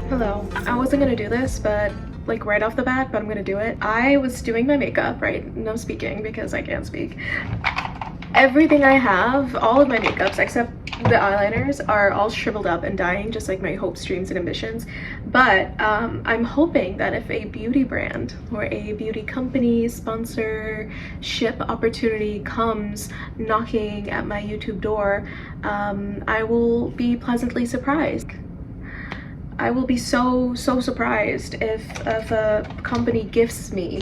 Hello. I wasn't gonna do this, but like right off the bat, but I'm gonna do it. I was doing my makeup, right? No speaking because I can't speak. Everything I have, all of my makeups except the eyeliners are all shriveled up and dying, just like my hopes, dreams, and ambitions. But I'm hoping that if a beauty brand or a beauty company sponsorship opportunity comes knocking at my YouTube door, I will be pleasantly surprised. I will be so surprised if a company gifts me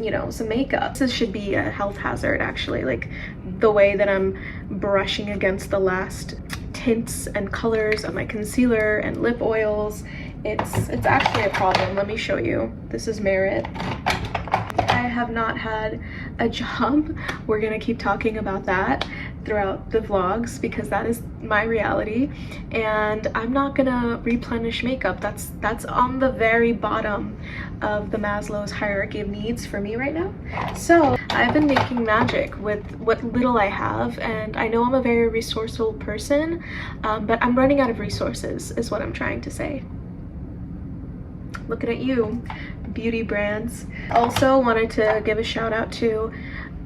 you know, some makeup. This should be a health hazard, actually, like the way that I'm brushing against the last tints and colors of my concealer and lip oils. It's actually a problem. Let me show you. This is Merit. I have not had a job. We're gonna keep talking about that throughout the vlogs because that is my reality, and I'm not gonna replenish makeup. That's on the very bottom of the Maslow's hierarchy of needs for me right now. So I've been making magic with what little I have, and I know I'm a very resourceful person, but I'm running out of resources is what I'm trying to say. Looking at you, beauty brands. Also wanted to give a shout out to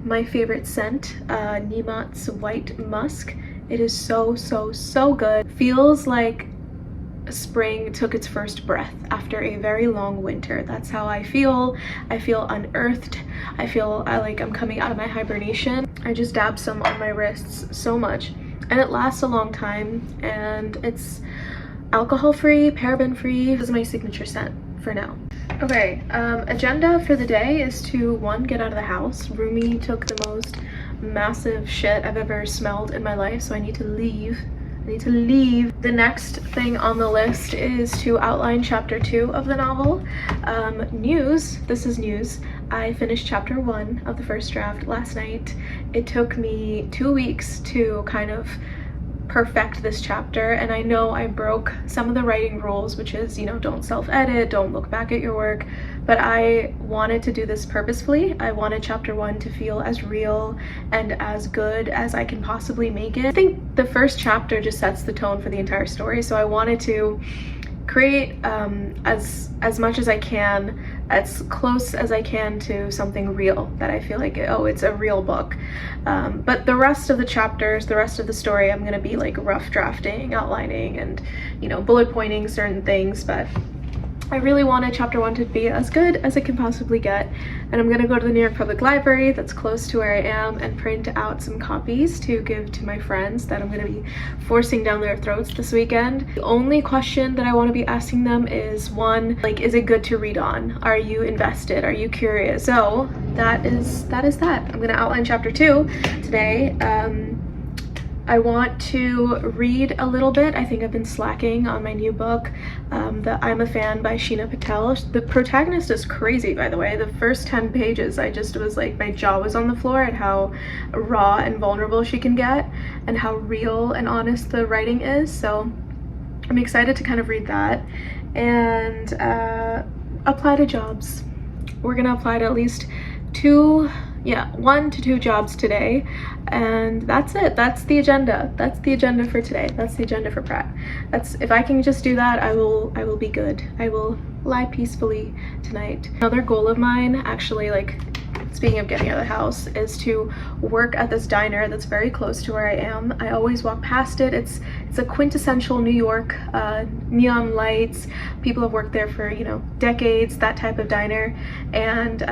my favorite scent, Nimat's White Musk. It is so good. Feels like spring took its first breath after a very long winter. That's how I feel. I feel unearthed. I feel like I'm coming out of my hibernation. I just dab some on my wrists so much, and it lasts a long time, and it's alcohol-free, paraben-free. This is my signature scent for now. Okay, agenda for the day is to, one, get out of the house. Rumi took the most massive shit I've ever smelled in my life, so I need to leave. The next thing on the list is to outline chapter 2 of the novel. News, this is news. I finished chapter 1 of the first draft last night. It took me 2 weeks to kind of perfect this chapter, and I know I broke some of the writing rules, which is, you know, don't self-edit, don't look back at your work, but I wanted to do this purposefully. I wanted chapter 1 to feel as real and as good as I can possibly make it. I think the first chapter just sets the tone for the entire story, so I wanted to create as much as I can, as close as I can to something real that I feel like, oh, it's a real book. But the rest of the chapters, the rest of the story, I'm gonna be like rough drafting, outlining, and, you know, bullet pointing certain things. But I really wanted chapter 1 to be as good as it can possibly get, and I'm gonna go to the New York Public Library that's close to where I am and print out some copies to give to my friends that I'm gonna be forcing down their throats this weekend. The only question that I want to be asking them is, one, like, is it good to read on? Are you invested? Are you curious? So that is that. I'm gonna outline chapter 2 today. I want to read a little bit. I think I've been slacking on my new book, the I'm a Fan by Sheena Patel. The protagonist is crazy, by the way. The first 10 pages, I just was like, my jaw was on the floor at how raw and vulnerable she can get and how real and honest the writing is. So I'm excited to kind of read that and apply to jobs. We're gonna apply to at least 1 to 2 jobs today, and that's it. That's the agenda. That's the agenda for today. That's the agenda for Pratt. That's, if I can just do that, I will be good. I will lie peacefully tonight. Another goal of mine, actually, like, speaking of getting out of the house, is to work at this diner that's very close to where I am. I always walk past it. It's a quintessential New York, neon lights. People have worked there for, you know, decades, that type of diner. And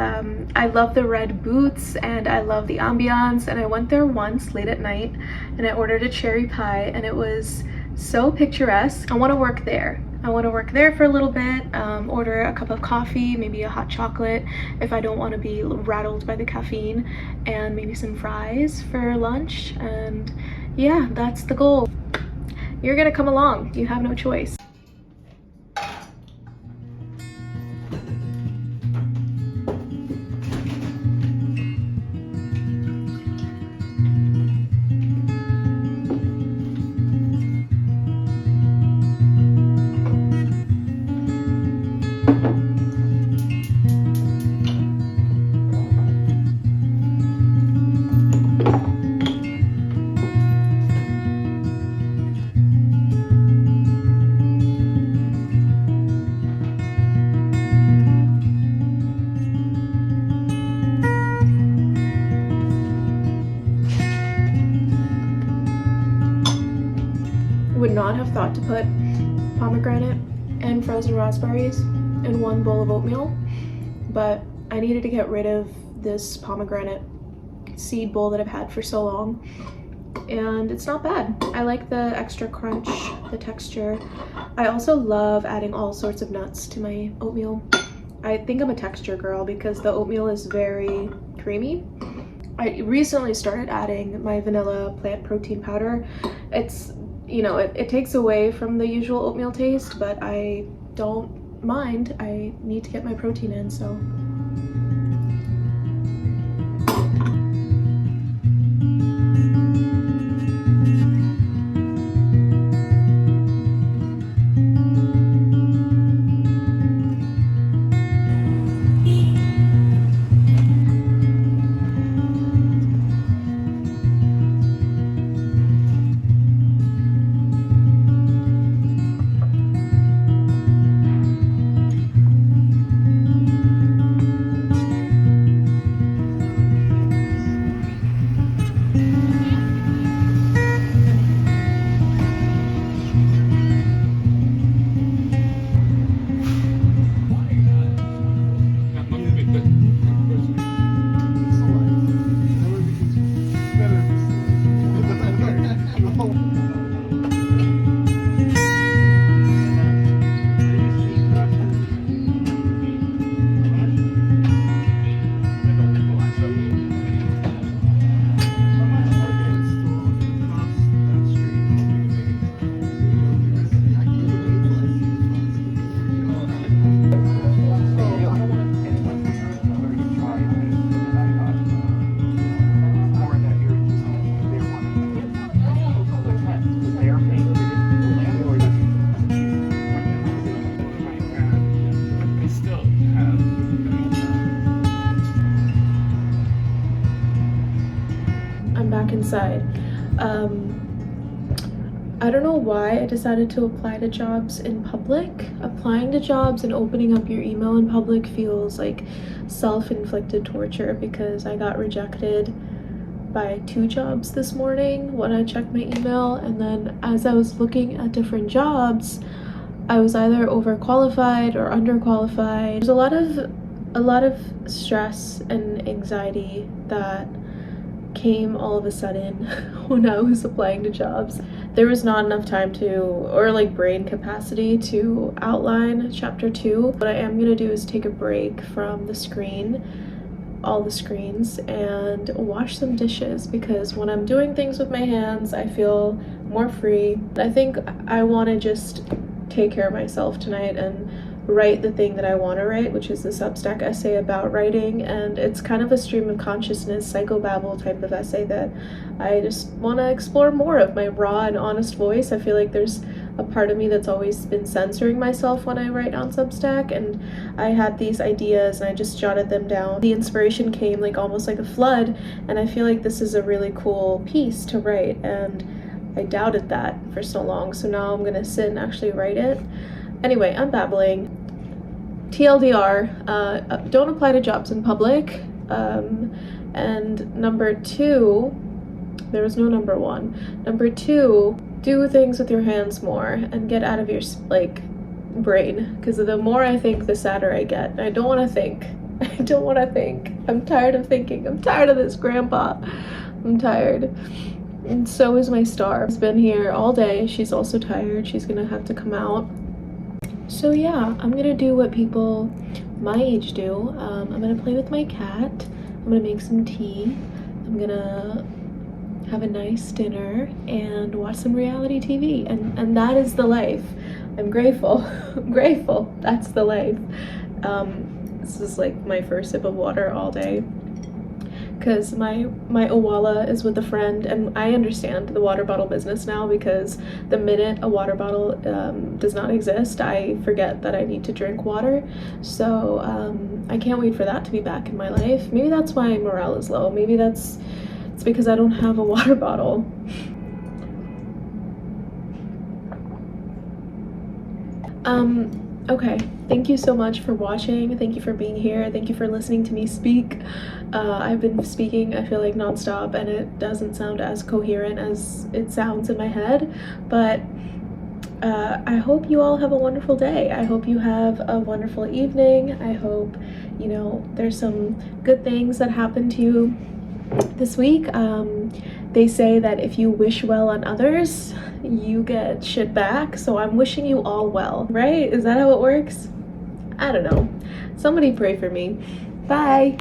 I love the red booths and I love the ambiance. And I went there once late at night and I ordered a cherry pie, and it was so picturesque. I want to work there. I want to work there for a little bit, order a cup of coffee, maybe a hot chocolate if I don't want to be rattled by the caffeine, and maybe some fries for lunch. And yeah, that's the goal. You're gonna come along. You have no choice. Would not have thought to put pomegranate and frozen raspberries in one bowl of oatmeal, but I needed to get rid of this pomegranate seed bowl that I've had for so long, and it's not bad. I like the extra crunch, the texture. I also love adding all sorts of nuts to my oatmeal. I think I'm a texture girl because the oatmeal is very creamy. I recently started adding my vanilla plant protein powder. It's, you know, it takes away from the usual oatmeal taste, but I don't mind. I need to get my protein in, so. Inside. I don't know why I decided to apply to jobs in public. Applying to jobs and opening up your email in public feels like self-inflicted torture because I got rejected by 2 jobs this morning when I checked my email, and then as I was looking at different jobs, I was either overqualified or underqualified. There's a lot of stress and anxiety that came all of a sudden when I was applying to jobs. There was not enough time to, or like brain capacity to outline chapter 2. What I am gonna do is take a break from the screen, all the screens, and wash some dishes, because when I'm doing things with my hands, I feel more free. I think I wanna just take care of myself tonight and write the thing that I want to write, which is the Substack essay about writing, and it's kind of a stream of consciousness, psychobabble type of essay that I just want to explore more of my raw and honest voice. I feel like there's a part of me that's always been censoring myself when I write on Substack, and I had these ideas and I just jotted them down. The inspiration came like almost like a flood, and I feel like this is a really cool piece to write, and I doubted that for so long, so now I'm gonna sit and actually write it. Anyway, I'm babbling. TLDR, don't apply to jobs in public. And number 2, there was no number 1. Number 2, do things with your hands more and get out of your brain, because the more I think, the sadder I get. I don't want to think. I don't want to think. I'm tired of thinking. I'm tired of this, Grandpa. I'm tired. And so is my star. She's been here all day. She's also tired. She's gonna have to come out. So yeah, I'm gonna do what people my age do. I'm gonna play with my cat. I'm gonna make some tea. I'm gonna have a nice dinner and watch some reality TV. And that is the life. I'm grateful. I'm grateful. That's the life. This is like my first sip of water all day, because my Owala is with a friend, and I understand the water bottle business now, because the minute a water bottle does not exist, I forget that I need to drink water. So I can't wait for that to be back in my life. Maybe that's why morale is low. Maybe it's because I don't have a water bottle. Okay, thank you so much for watching. Thank you for being here. Thank you for listening to me speak. I've been speaking, I feel like, nonstop, and it doesn't sound as coherent as it sounds in my head, but I hope you all have a wonderful day. I hope you have a wonderful evening. I hope, you know, there's some good things that happen to you this week. They say that if you wish well on others, you get shit back. So I'm wishing you all well, right? Is that how it works? I don't know. Somebody pray for me. Bye.